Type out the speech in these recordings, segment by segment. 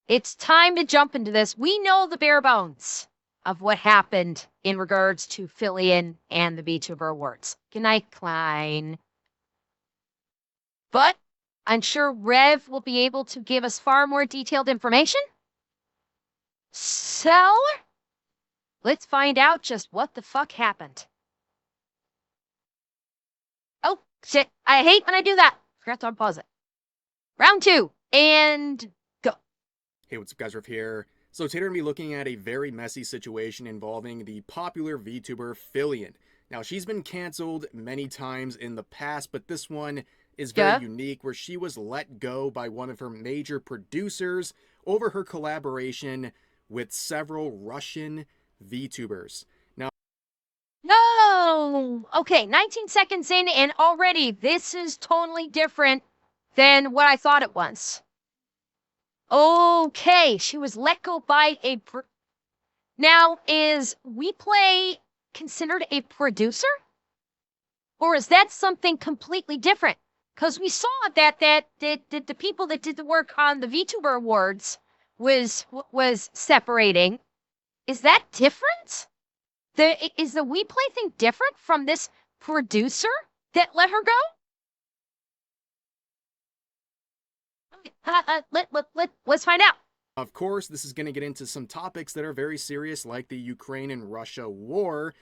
It's time to jump into this. We know the bare bones of what happened in regards to Fillion and the VTuber Awards. Good night, Klein. But I'm sure Rev will be able to give us far more detailed information. So, let's find out just what the fuck happened. Oh, shit. I hate when I do that. Forgot to unpause it. Round 2, and go. Hey, what's up, guys? Riff here. So today we're going to be looking at a very messy situation involving the popular VTuber Fillion. Now, she's been canceled many times in the past, but this one is very unique, where she was let go by one of her major producers over her collaboration with several Russian VTubers. Now, No! Okay, 19 seconds in, and already this is totally different than what I thought it was. Okay, she was let go by a... Now, is WePlay considered a producer? Or is that something completely different? Because we saw that the people that did the work on the VTuber Awards was separating. Is that different? Is the WePlay thing different from this producer that let her go? Let's find out. Of course, this is going to get into some topics that are very serious, like the Ukraine and Russia war,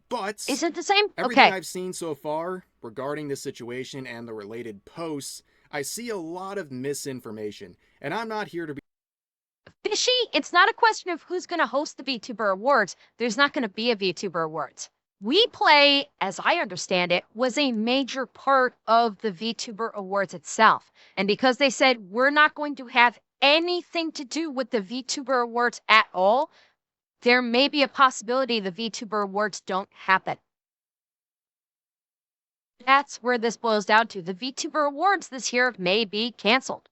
but is it the same? Everything I've seen so far regarding this situation and the related posts, I see a lot of misinformation, and I'm not here to be fishy. It's not a question of who's going to host the VTuber Awards. There's not going to be a VTuber Awards. WePlay, as I understand it, was a major part of the VTuber Awards itself. And because they said we're not going to have anything to do with the VTuber Awards at all, there may be a possibility the VTuber Awards don't happen. That's where this boils down to. The VTuber Awards this year may be canceled.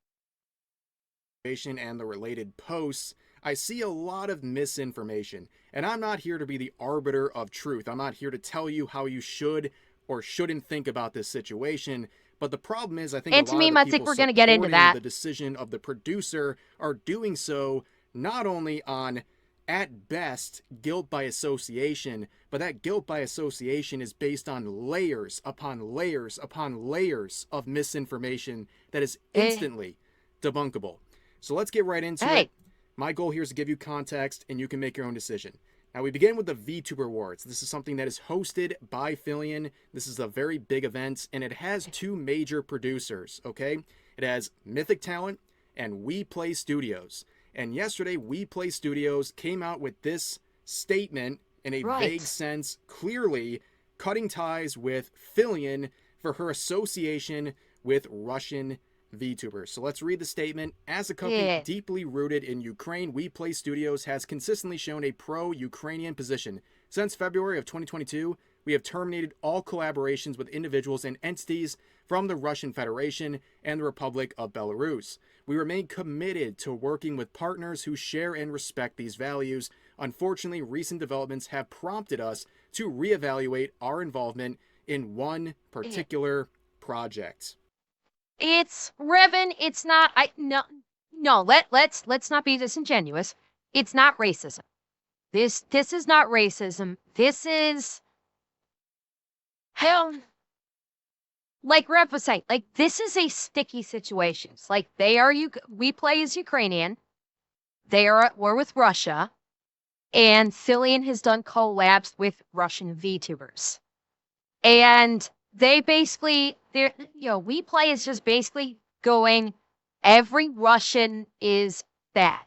And the related posts, I see a lot of misinformation, and I'm not here to be the arbiter of truth. I'm not here to tell you how you should or shouldn't think about this situation. But the problem is, I think, and a to lot me, of the I people think we're going to get into that. The decision of the producer are doing so not only on, at best, guilt by association, but that guilt by association is based on layers upon layers upon layers of misinformation that is instantly debunkable. So let's get right into it. My goal here is to give you context, and you can make your own decision. Now, we begin with the VTuber Awards. This is something that is hosted by Fillion. This is a very big event, and it has two major producers, okay? It has Mythic Talent and WePlay Studios. And yesterday, WePlay Studios came out with this statement in a vague sense, clearly cutting ties with Fillion for her association with Russian VTubers. So let's read the statement. As a company deeply rooted in Ukraine, WePlay Studios has consistently shown a pro-Ukrainian position. Since February of 2022, we have terminated all collaborations with individuals and entities from the Russian Federation and the Republic of Belarus. We remain committed to working with partners who share and respect these values. Unfortunately, recent developments have prompted us to reevaluate our involvement in one particular project. It's Revan. It's not. Let's not be disingenuous. It's not racism. This is not racism. This is hell. Like Rev was saying, like this is a sticky situation. It's like WePlay is Ukrainian. They are at war with Russia, and Fillion has done collabs with Russian VTubers, and they basically, WePlay is just basically going, every Russian is bad.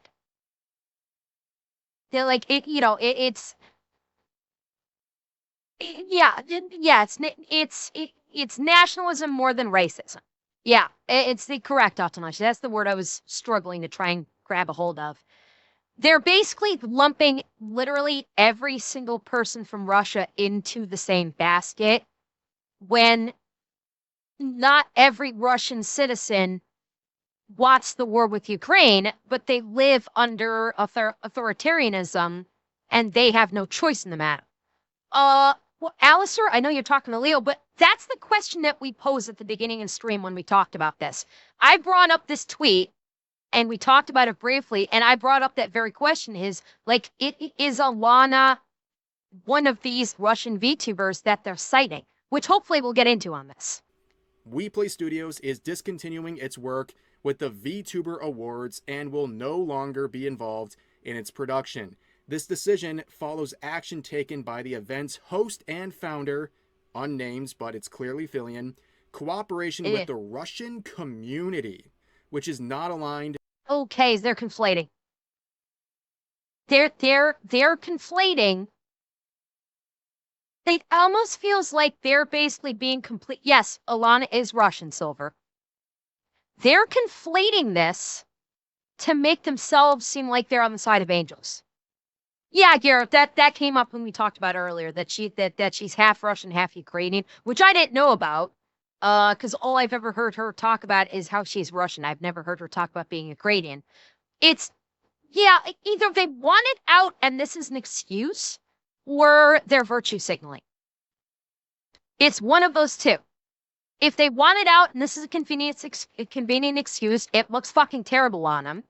They're like, it's nationalism more than racism. Yeah, it's the correct Autonomy. That's the word I was struggling to try and grab a hold of. They're basically lumping literally every single person from Russia into the same basket, when not every Russian citizen wants the war with Ukraine, but they live under authoritarianism, and they have no choice in the matter. Well, Alistair, I know you're talking to Leo, but that's the question that we posed at the beginning of the stream when we talked about this. I brought up this tweet, and we talked about it briefly, and I brought up that very question is, like, is Aaaaand one of these Russian VTubers that they're citing, which hopefully we'll get into on this. WePlay Studios is discontinuing its work with the VTuber Awards and will no longer be involved in its production. This decision follows action taken by the event's host and founder, unnamed, but it's clearly Filian, cooperation with the Russian community, which is not aligned. Okay, they're conflating. They're conflating. It almost feels like they're basically being complete. Yes, Aaaaand is Russian, Silver. They're conflating this to make themselves seem like they're on the side of angels. Yeah, Garrett, that came up when we talked about earlier that she's half Russian, half Ukrainian, which I didn't know about. Because all I've ever heard her talk about is how she's Russian. I've never heard her talk about being Ukrainian. Yeah, either they want it out and this is an excuse, or they're virtue signaling. It's one of those two. If they want it out and this is a convenient excuse, it looks fucking terrible on them.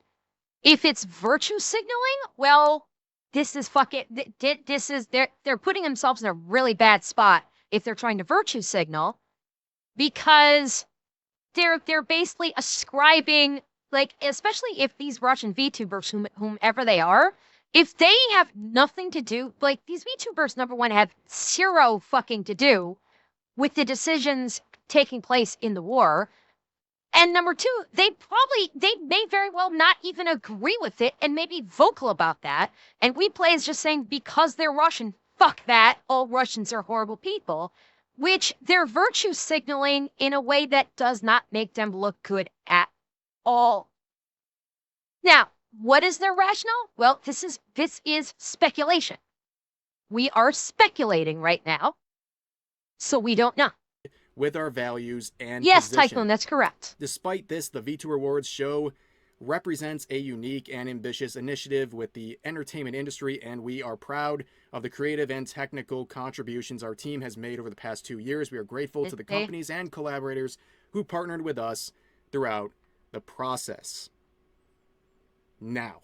If it's virtue signaling, well, this is they're putting themselves in a really bad spot if they're trying to virtue signal, because they're basically ascribing, like, especially if these Russian VTubers, whomever they are, if they have nothing to do, like, these VTubers, number one, have zero fucking to do with the decisions taking place in the war. And number two, they may very well not even agree with it and may be vocal about that. And WePlay is just saying, because they're Russian, fuck that, all Russians are horrible people, which they're virtue signaling in a way that does not make them look good at all. Now, what is their rationale? Well, this is speculation. We are speculating right now, so we don't know. With our values and yes, position. Tycoon, that's correct. Despite this, the VTuber Awards show represents a unique and ambitious initiative with the entertainment industry, and we are proud of the creative and technical contributions our team has made over the past 2 years. We are grateful to the companies and collaborators who partnered with us throughout the process. Now,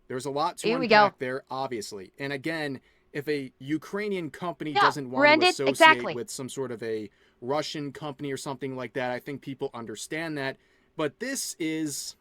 there's a lot to unpack there, obviously. And again, if a Ukrainian company doesn't want to associate with some sort of a Russian company or something like that, I think people understand that. But this is,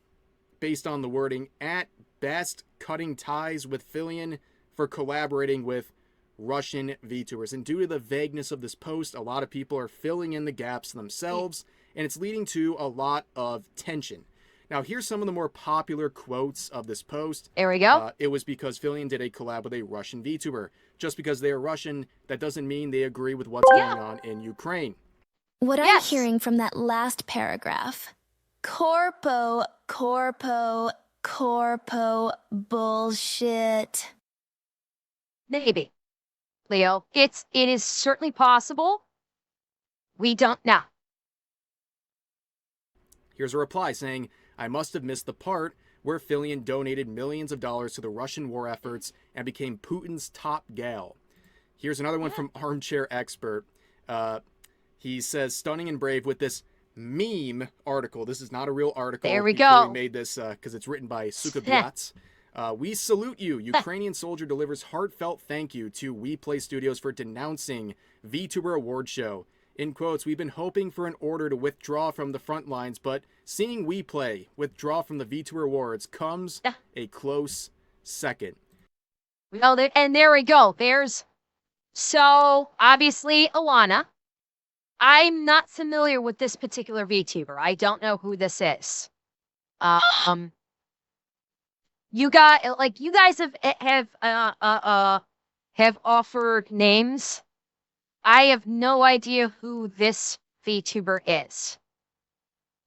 based on the wording, at best cutting ties with Filian for collaborating with Russian VTubers. And due to the vagueness of this post, a lot of people are filling in the gaps themselves, and it's leading to a lot of tension. Now, here's some of the more popular quotes of this post. There we go. It was because Filian did a collab with a Russian VTuber. Just because they are Russian, that doesn't mean they agree with what's going on in Ukraine. What I'm hearing from that last paragraph, corpo bullshit. Maybe, Leo. It is certainly possible. We don't know. Here's a reply saying, I must have missed the part where Filian donated millions of dollars to the Russian war efforts and became Putin's top gal. Here's another one from Armchair Expert. He says, stunning and brave with this meme article. This is not a real article. There we go. We made this because it's written by Sukabiats. We salute you. Ukrainian soldier delivers heartfelt thank you to WePlay Studios for denouncing VTuber award show. In quotes, we've been hoping for an order to withdraw from the front lines, but seeing WePlay withdraw from the VTuber awards comes a close second. Well, and there we go. So obviously, Aaaaand. I'm not familiar with this particular VTuber. I don't know who this is. You guys have offered names. I have no idea who this VTuber is.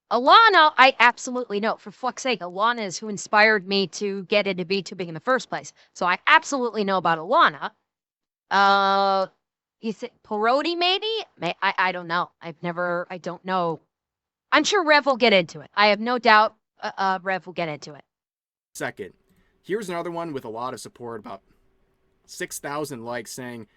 Aaaaand, I absolutely know. For fuck's sake, Aaaaand is who inspired me to get into VTubing in the first place. So I absolutely know about Aaaaand. You think Parody maybe? I don't know. I don't know. I'm sure Rev will get into it. I have no doubt Rev will get into it. Second, here's another one with a lot of support, about 6,000 likes, saying,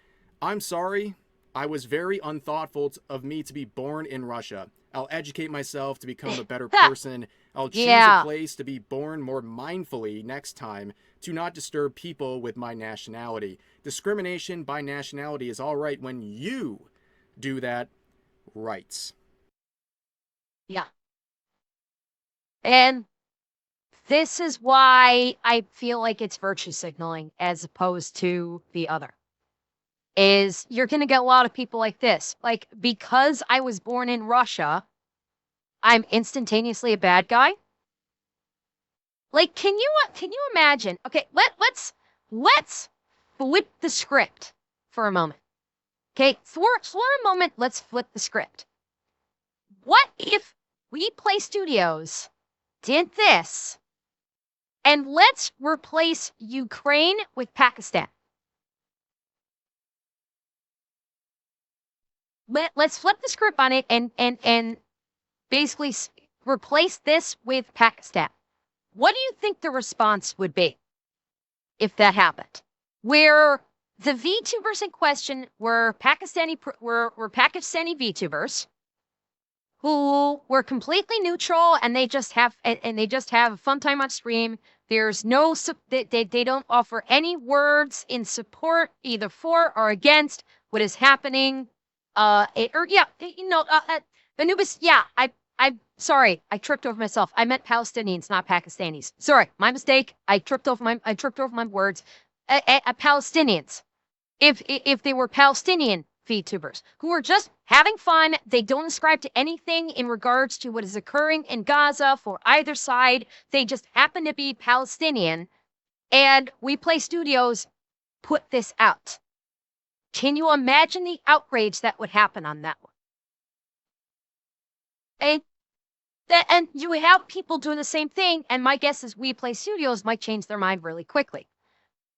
I'm sorry, I was very unthoughtful of me to be born in Russia. I'll educate myself to become a better person. I'll choose a Yeah. place to be born more mindfully next time to not disturb people with my nationality. Discrimination by nationality is all right when you do that right. Yeah. And this is why I feel like it's virtue signaling as opposed to the other. Is you're going to get a lot of people like this. Like, because I was born in Russia, I'm instantaneously a bad guy. Like, can you imagine? Okay, let's flip the script for a moment. Okay, for a moment, let's flip the script. What if we Play Studios did this, and let's replace Ukraine with Pakistan? Let's flip the script on it and basically replace this with Pakistan. What do you think the response would be if that happened? Where the VTubers in question were Pakistani VTubers who were completely neutral, and they just have a fun time on stream. There's no they don't offer any words in support either for or against what is happening. Anubis. Yeah, I'm sorry, I tripped over myself. I meant Palestinians, not Pakistanis. Sorry, my mistake. I tripped over my words. Palestinians. If they were Palestinian VTubers who are just having fun, they don't ascribe to anything in regards to what is occurring in Gaza for either side. They just happen to be Palestinian, and We Play Studios put this out. Can you imagine the outrage that would happen on that one? And you have people doing the same thing, and my guess is We Play Studios might change their mind really quickly.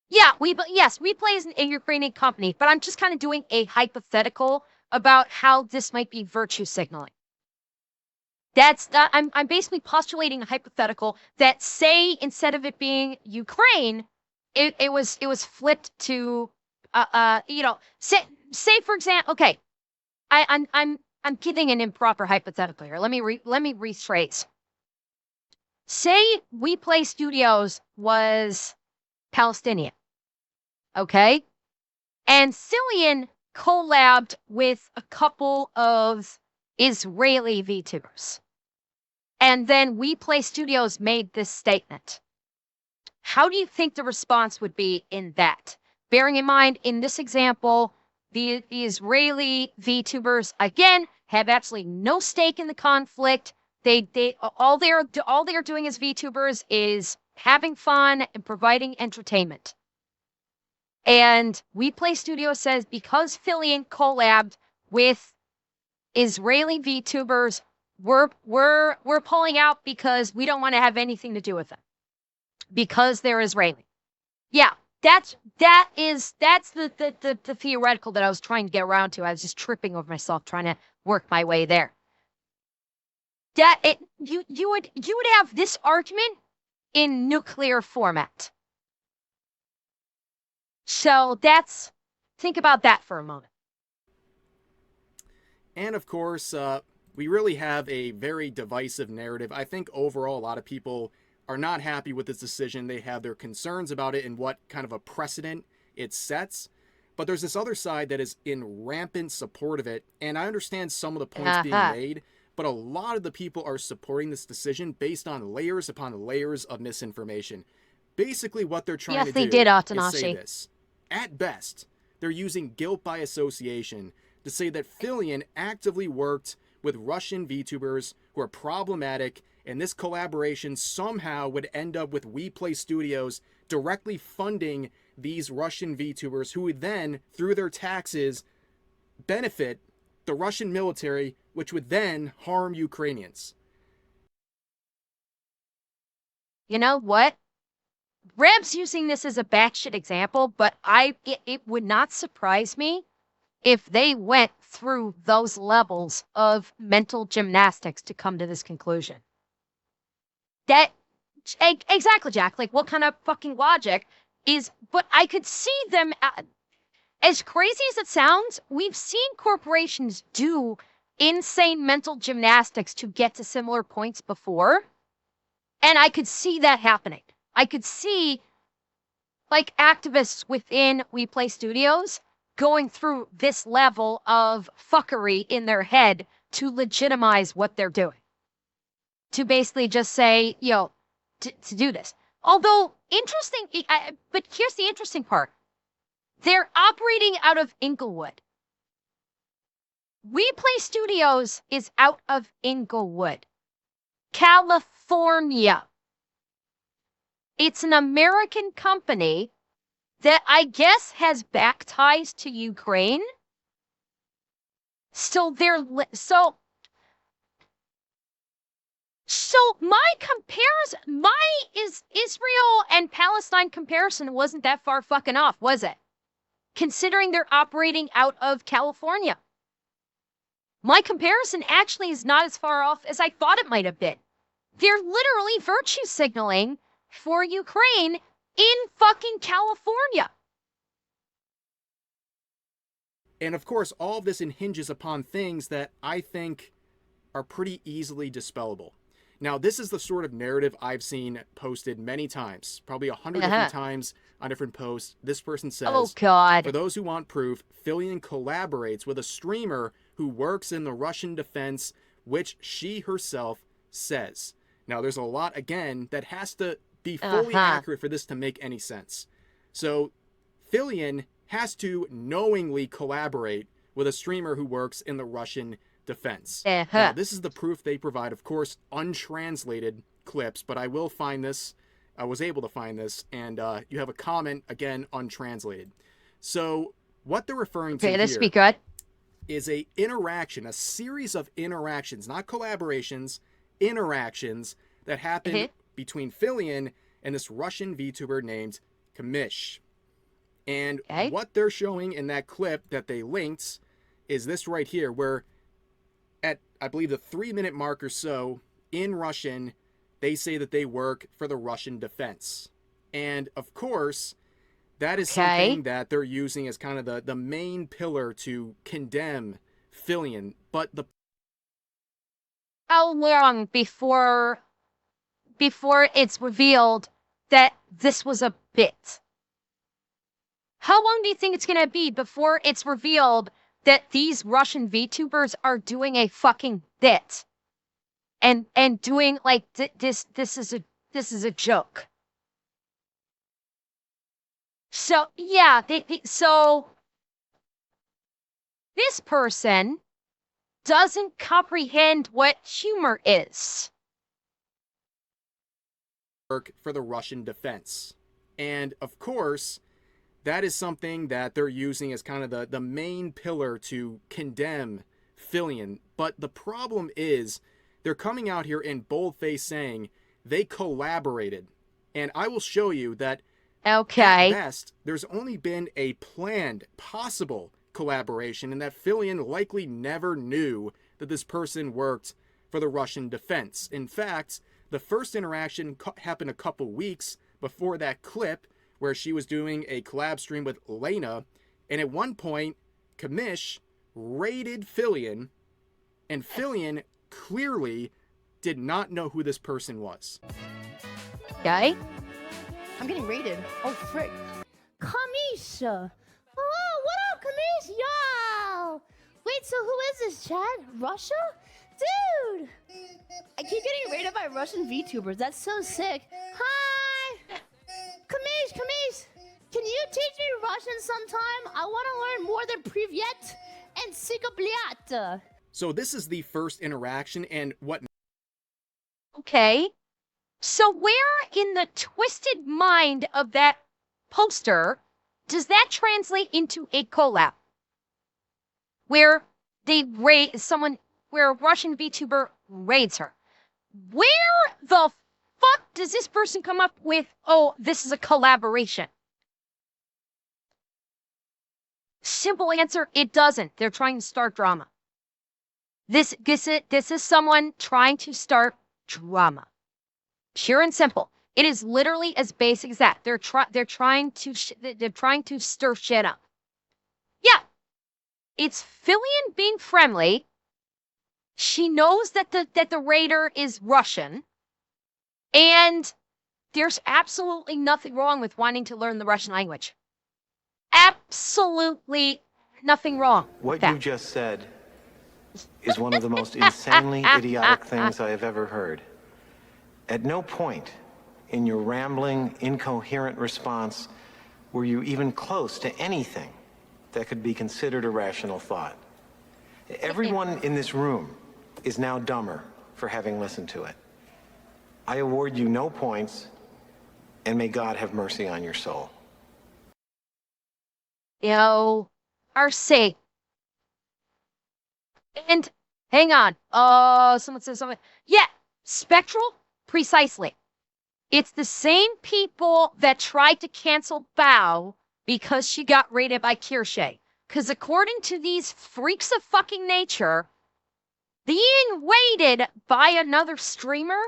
Yeah, We Play is a Ukrainian company, but I'm just kind of doing a hypothetical about how this might be virtue signaling. I'm basically postulating a hypothetical that, say, instead of it being Ukraine, it was flipped to say for example, okay, I'm giving an improper hypothetical here. Let me rephrase. Say We Play Studios was Palestinian, okay? And Cillian collabed with a couple of Israeli VTubers. And then We Play Studios made this statement. How do you think the response would be in that? Bearing in mind, in this example, the Israeli VTubers, again, have absolutely no stake in the conflict. All they're doing as VTubers is having fun and providing entertainment. And We Play Studio says, because Cillian collabed with Israeli VTubers, we're pulling out because we don't want to have anything to do with them because they're Israeli. Yeah, that's the theoretical that I was trying to get around to. I was just tripping over myself trying to work my way there. You would have this argument in nuclear format. So think about that for a moment. And of course, we really have a very divisive narrative. I think overall, a lot of people are not happy with this decision. They have their concerns about it and what kind of a precedent it sets. But there's this other side that is in rampant support of it. And I understand some of the points being made, but a lot of the people are supporting this decision based on layers upon layers of misinformation. Basically, what they're trying to do is say this. At best, they're using guilt by association to say that Cillian actively worked with Russian VTubers who are problematic, and this collaboration somehow would end up with We Play Studios directly funding these Russian VTubers who would then, through their taxes, benefit the Russian military, which would then harm Ukrainians. You know what? Reb's using this as a batshit example, but it would not surprise me if they went through those levels of mental gymnastics to come to this conclusion. Exactly, Jack. Like, what kind of fucking logic is? But I could see them. As crazy as it sounds, we've seen corporations do insane mental gymnastics to get to similar points before. And I could see that happening. I could see like activists within We Play Studios going through this level of fuckery in their head to legitimize what they're doing. To basically just say, yo, to do this. Although interesting, but here's the interesting part. They're operating out of Inglewood. We Play Studios is out of Inglewood, California. It's an American company that I guess has back ties to Ukraine. So my comparison, is Israel and Palestine comparison wasn't that far fucking off, was it? Considering they're operating out of California. My comparison actually is not as far off as I thought it might have been. They're literally virtue signaling for Ukraine in fucking California. And of course, all of this hinges upon things that I think are pretty easily dispellable. Now, this is the sort of narrative I've seen posted many times, probably 100 different times on different posts. This person says, oh God, for those who want proof, Fillion collaborates with a streamer who works in the Russian defense, which she herself says. Now, there's a lot, again, that has to be fully accurate for this to make any sense. So, Fillion has to knowingly collaborate with a streamer who works in the Russian defense. Now, this is the proof they provide, of course, untranslated clips, but I will find this. I was able to find this, and you have a comment, again, untranslated. So, what they're referring to here is a interaction, a series of interactions, not collaborations, interactions that happen between Fillion and this Russian VTuber named Kamish. And what they're showing in that clip that they linked is this right here, where at, I believe, the 3-minute mark or so, in Russian, they say that they work for the Russian defense. And, of course, that is something that they're using as kind of the main pillar to condemn Fillion. But the... How long before it's revealed that this was a bit? How long do you think it's going to be before it's revealed that these Russian VTubers are doing a fucking bit and doing like this is a joke? So yeah, so this person doesn't comprehend what humor is. Work for the Russian defense. And of course, that is something that they're using as kind of the main pillar to condemn Fillion. But the problem is, they're coming out here in boldface saying they collaborated. And I will show you that at best, there's only been a planned, possible collaboration, and that Fillion likely never knew that this person worked for the Russian defense. In fact, the first interaction happened a couple weeks before that clip, where she was doing a collab stream with Lena, and at one point, Kamish raided Fillion, and Fillion clearly did not know who this person was. Okay. I'm getting raided. Oh, frick. Kamish! Hello, what up, Kamish? Yo! Wait, so who is this, Chad? Russia? Dude! I keep getting raided by Russian VTubers. That's so sick. Hi! Kamish! Can you teach me Russian sometime? I want to learn more than Privyet and Sikabliat. So this is the first interaction, and what... Okay. So where in the twisted mind of that poster does that translate into a collab? Where they raid someone, where a Russian VTuber raids her. Where the fuck does this person come up with, oh, this is a collaboration? Simple answer, it doesn't. They're trying to start drama. This is someone trying to start drama. Pure and simple. It is literally as basic as that. They're trying to stir shit up. Yeah. It's Fillion being friendly. She knows that the raider is Russian. And there's absolutely nothing wrong with wanting to learn the Russian language. Absolutely nothing wrong with What that. you just said is one of the most insanely idiotic things I have ever heard. At no point in your rambling, incoherent response were you even close to anything that could be considered a rational thought. Everyone in this room is now dumber for having listened to it. I award you no points, and may God have mercy on your soul. Are safe. And hang on. Oh, someone says something. Yeah, spectral, precisely. It's the same people that tried to cancel Bao because she got rated by Kirsche. Because according to these freaks of fucking nature, being rated by another streamer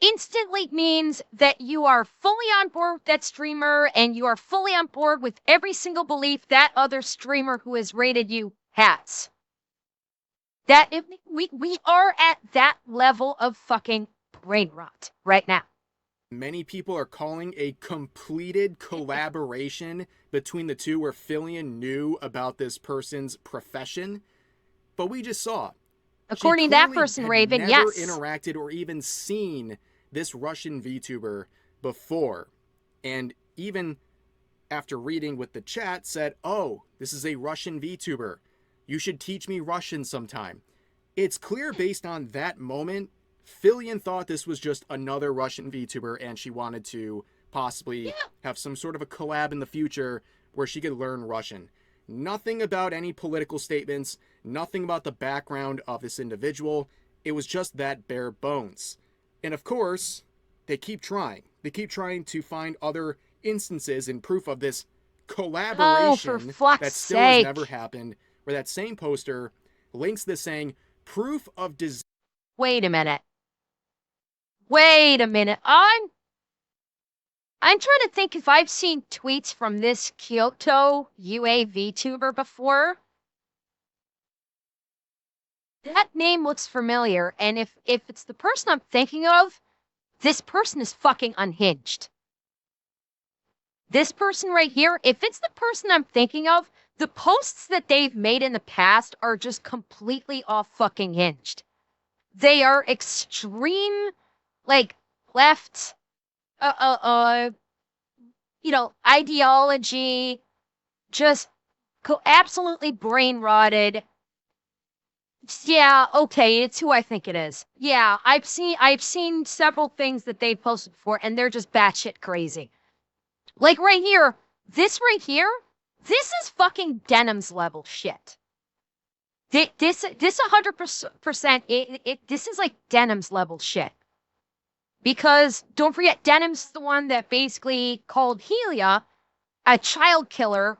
instantly means that you are fully on board with that streamer and you are fully on board with every single belief that other streamer who has rated you has. That if we are at that level of fucking brain rot right now. Many people are calling a completed collaboration between the two where Fillion knew about this person's profession. But we just saw. According to that person, Raven, never yes. interacted or even seen this Russian VTuber before. And even after reading with the chat said, oh, this is a Russian VTuber. You should teach me Russian sometime. It's clear based on that moment, Fillion thought this was just another Russian VTuber and she wanted to possibly have some sort of a collab in the future where she could learn Russian. Nothing about any political statements, nothing about the background of this individual. It was just that bare bones. And of course, they keep trying. They keep trying to find other instances and proof of this collaboration that still has never happened, where that same poster links this saying, proof of design. Wait a minute. Wait a minute. I'm trying to think if I've seen tweets from this Kyoto UA VTuber before. That name looks familiar, and if it's the person I'm thinking of, this person is fucking unhinged. This person right here, if it's the person I'm thinking of, the posts that they've made in the past are just completely off fucking hinged. They are extreme, like, left, ideology, just absolutely brain rotted. Yeah, okay, it's who I think it is. Yeah, I've seen several things that they've posted before, and they're just batshit crazy. Like right here, this is fucking Denim's level shit. This 100%, this is like Denim's level shit. Because don't forget, Denim's the one that basically called Helia a child killer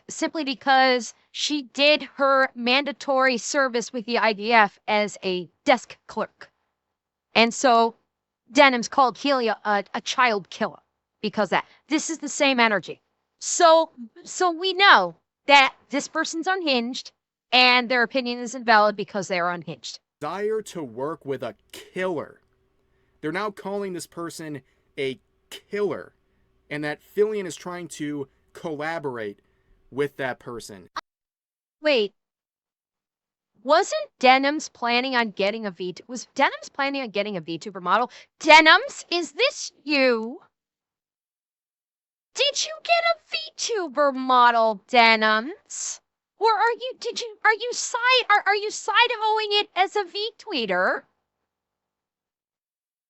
simply because she did her mandatory service with the IDF as a desk clerk. And so Denim's called Helia a child killer because that. This is the same energy. So we know that this person's unhinged and their opinion is invalid because they are unhinged. Desire to work with a killer. They're now calling this person a killer, and that Fillion is trying to collaborate with that person. Wait. Wasn't Denim's planning on getting a VTuber? Was Denim's planning on getting a VTuber model? Denim's, is this you? Did you get a VTuber model, Denim's? Or are you side-hoeing it as a V-tweeter?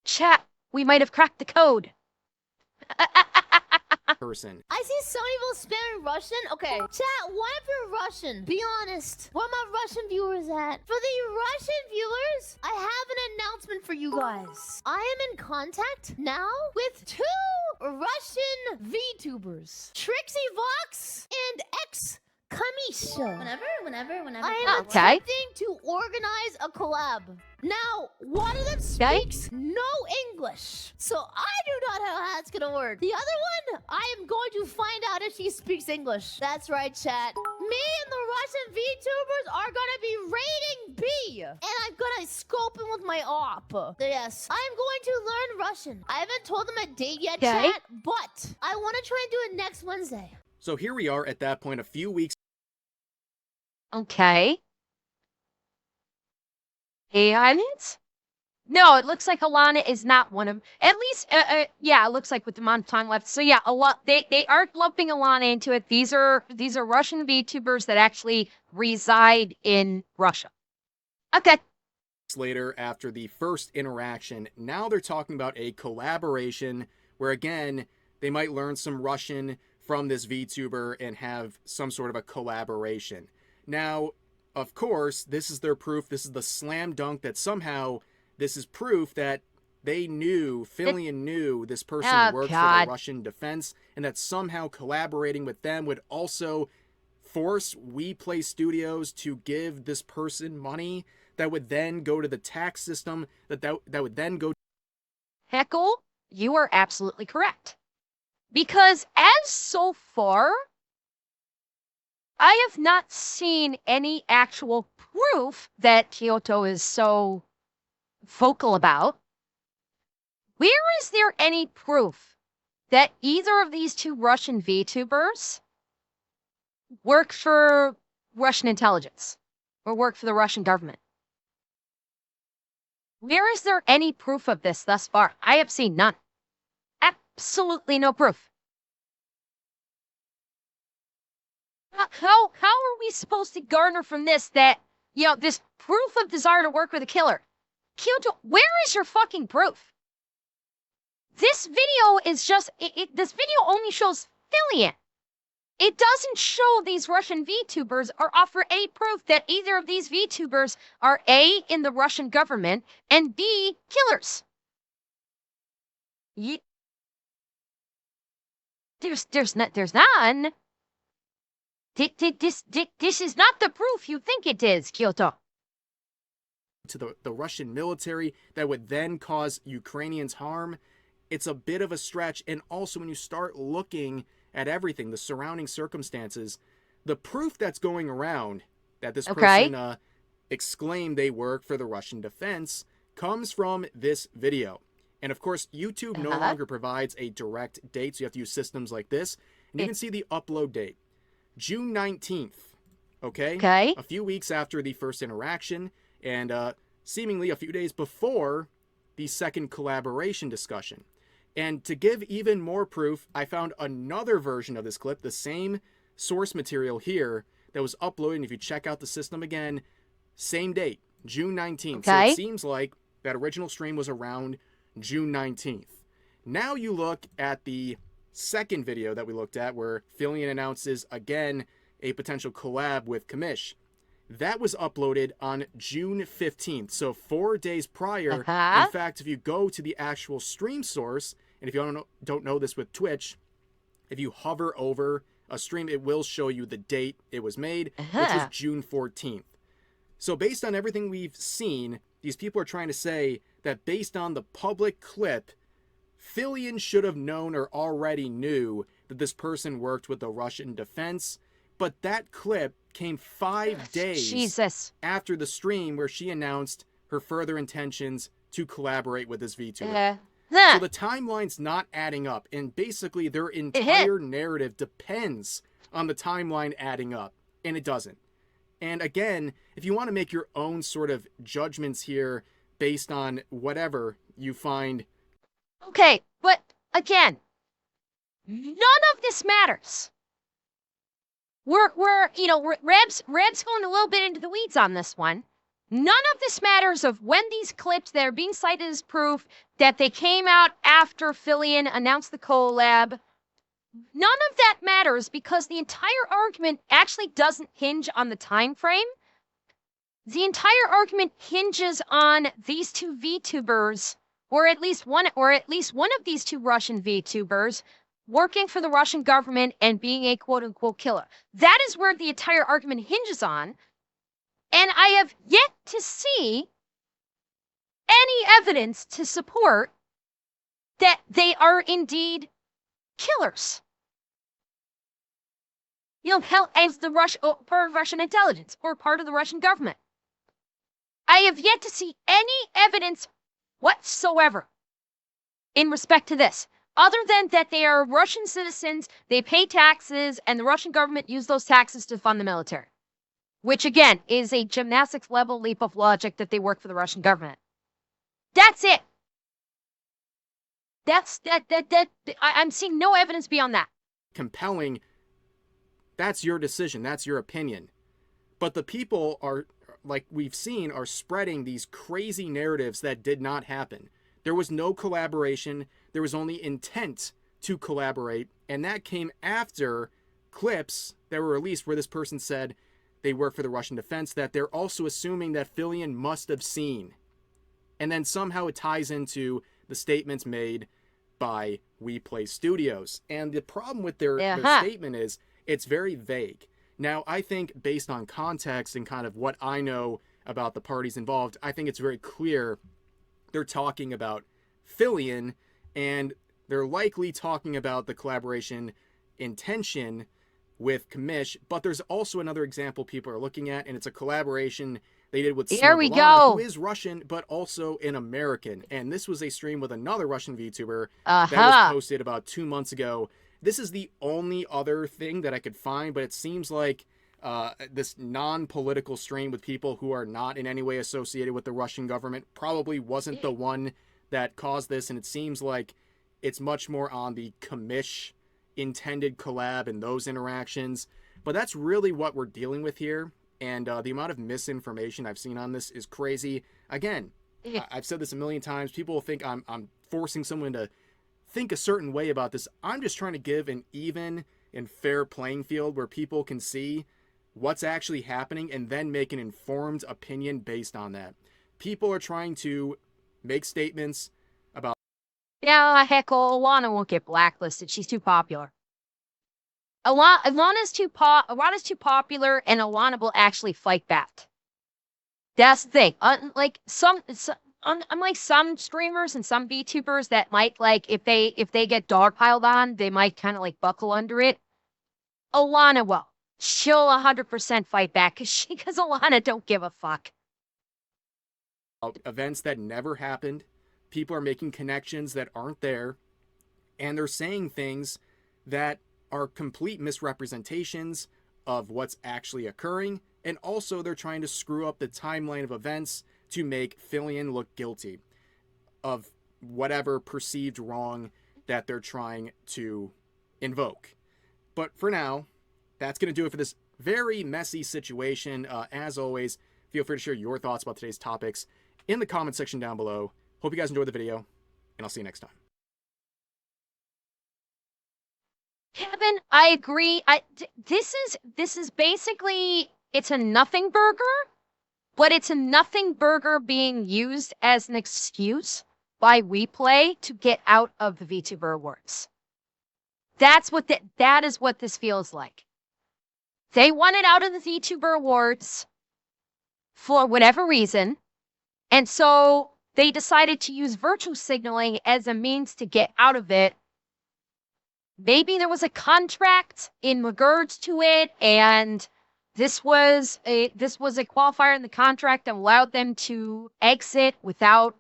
Chat, we might have cracked the code. Person. I see some people spamming Russian. Okay, chat, what if you're Russian? Be honest. Where are my Russian viewers at? For the Russian viewers, I have an announcement for you guys. I am in contact now with 2 Russian VTubers. Trixie Vox and X Kamisha. Whenever. I am attempting to organize a collab. Now, one of them speaks no English, so I do not know how that's gonna work. The other one, I am going to find out if she speaks English. That's right, chat. Me and the Russian VTubers are gonna be raiding B And I'm gonna scope him with my op. Yes, I'm going to learn Russian. I haven't told him a date yet, Okay. chat, but I want to try and do it next Wednesday. So here we are at that point, a few weeks. Okay. Aaaaand? No, it looks like Alana is not one of them. At least, yeah, it looks like with the amount of time left. So yeah, a lot they are lumping Alana into it. These are Russian VTubers that actually reside in Russia. Okay. Later, after the first interaction, now they're talking about a collaboration where, again, they might learn some Russian from this VTuber and have some sort of a collaboration. Now, of course, this is their proof. This is the slam dunk that somehow this is proof that they knew, Fillion knew this person worked for the Russian defense, and that somehow collaborating with them would also force WePlay Studios to give this person money that would then go to the tax system, that would then go. Heckle, you are absolutely correct. Because as so far, I have not seen any actual proof that Kyoto is so vocal about. Where is there any proof that either of these two Russian VTubers work for Russian intelligence or work for the Russian government? Where is there any proof of this thus far? I have seen none. Absolutely no proof. How are we supposed to garner from this that, you know, this proof of desire to work with a killer? Kyoto, where is your fucking proof? This video is just, this video only shows Fillion. It doesn't show these Russian VTubers or offer any proof that either of these VTubers are A, in the Russian government, and B, killers. There's none. This is not the proof you think it is, Kyoto. To the Russian military that would then cause Ukrainians harm. It's a bit of a stretch. And also when you start looking at everything, the surrounding circumstances, the proof that's going around that this person exclaimed they work for the Russian defense comes from this video. And of course, YouTube no longer provides a direct date, so you have to use systems like this. And you can see the upload date, June 19th, okay? A few weeks after the first interaction, and seemingly a few days before the second collaboration discussion. And to give even more proof, I found another version of this clip, the same source material here, that was uploaded. And if you check out the system again, same date, June 19th. So it seems like that original stream was around June 19th. Now you look at the second video that we looked at where Fillion announces again a potential collab with Kamish. That was uploaded on June 15th, so 4 days prior. In fact, if you go to the actual stream source, and if you don't know this with Twitch, if you hover over a stream, it will show you the date it was made, which was June 14th. So based on everything we've seen, these people are trying to say that based on the public clip, Fillion should have known or already knew that this person worked with the Russian defense. But that clip came 5 days after the stream where she announced her further intentions to collaborate with this VTuber. So the timeline's not adding up, and basically their entire narrative depends on the timeline adding up, and it doesn't. And again, if you want to make your own sort of judgments here based on whatever you find. Okay, but again, none of this matters. Reb's going a little bit into the weeds on this one. None of this matters of when these clips that are being cited as proof that they came out after Fillion announced the collab. None of that matters because the entire argument actually doesn't hinge on the time frame. The entire argument hinges on these two VTubers, or at least one of these two Russian VTubers working for the Russian government and being a quote-unquote killer. That is where the entire argument hinges on, and I have yet to see any evidence to support that they are indeed killers. You know, hell, as part of Russian intelligence or part of the Russian government. I have yet to see any evidence whatsoever in respect to this, other than that they are Russian citizens, they pay taxes, and the Russian government used those taxes to fund the military. Which, again, is a gymnastics-level leap of logic that they work for the Russian government. That's it. I'm seeing no evidence beyond that. Compelling, that's your decision, that's your opinion. But the people are, like we've seen, are spreading these crazy narratives that did not happen. There was no collaboration, there was only intent to collaborate, and that came after clips that were released where this person said they work for the Russian defense, that they're also assuming that Fillion must have seen. And then somehow it ties into the statements made by We Play Studios. And the problem with their statement is it's very vague. Now, I think based on context and kind of what I know about the parties involved, I think it's very clear they're talking about Fillion, and they're likely talking about the collaboration intention with Kamish, but there's also another example people are looking at, and it's a collaboration they did with Smugglana, who is Russian, but also an American. And this was a stream with another Russian VTuber that was posted about 2 months ago. This is the only other thing that I could find, but it seems like this non-political stream with people who are not in any way associated with the Russian government probably wasn't the one that caused this, and it seems like it's much more on the Kamish intended collab and those interactions. But that's really what we're dealing with here, and the amount of misinformation I've seen on this is crazy. Again, I've said this a million times. People think I'm forcing someone to think a certain way about this. I'm just trying to give an even and fair playing field where people can see what's actually happening and then make an informed opinion based on that. People are trying to make statements about... Yeah, heck, Alana won't get blacklisted. She's too popular. Alana's too popular, and Alana will actually fight back. That's the thing. Unlike some streamers and some VTubers that might, like, if they get dogpiled on, they might kind of like buckle under it. Alana will. She'll 100% fight back because Alana don't give a fuck. Events that never happened. People are making connections that aren't there, and they're saying things that are complete misrepresentations of what's actually occurring, and also they're trying to screw up the timeline of events to make Fillion look guilty of whatever perceived wrong that they're trying to invoke. But for now, that's going to do it for this very messy situation. As always, feel free to share your thoughts about today's topics in the comment section down below. Hope you guys enjoyed the video, and I'll see you next time. Kevin, I agree. This is basically, it's a nothing burger, but it's a nothing burger being used as an excuse by WePlay to get out of the VTuber Awards. That is what this feels like. They wanted out of the VTuber Awards for whatever reason, and so they decided to use virtue signaling as a means to get out of it. Maybe there was a contract in regards to it, and this was a qualifier in the contract that allowed them to exit without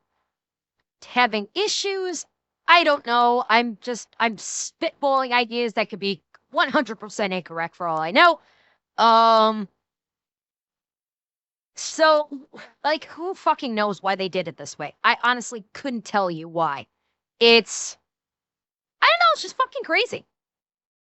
having issues. I don't know. I'm spitballing ideas that could be 100% incorrect for all I know. So, like, who fucking knows why they did it this way? I honestly couldn't tell you why. I don't know, it's just fucking crazy.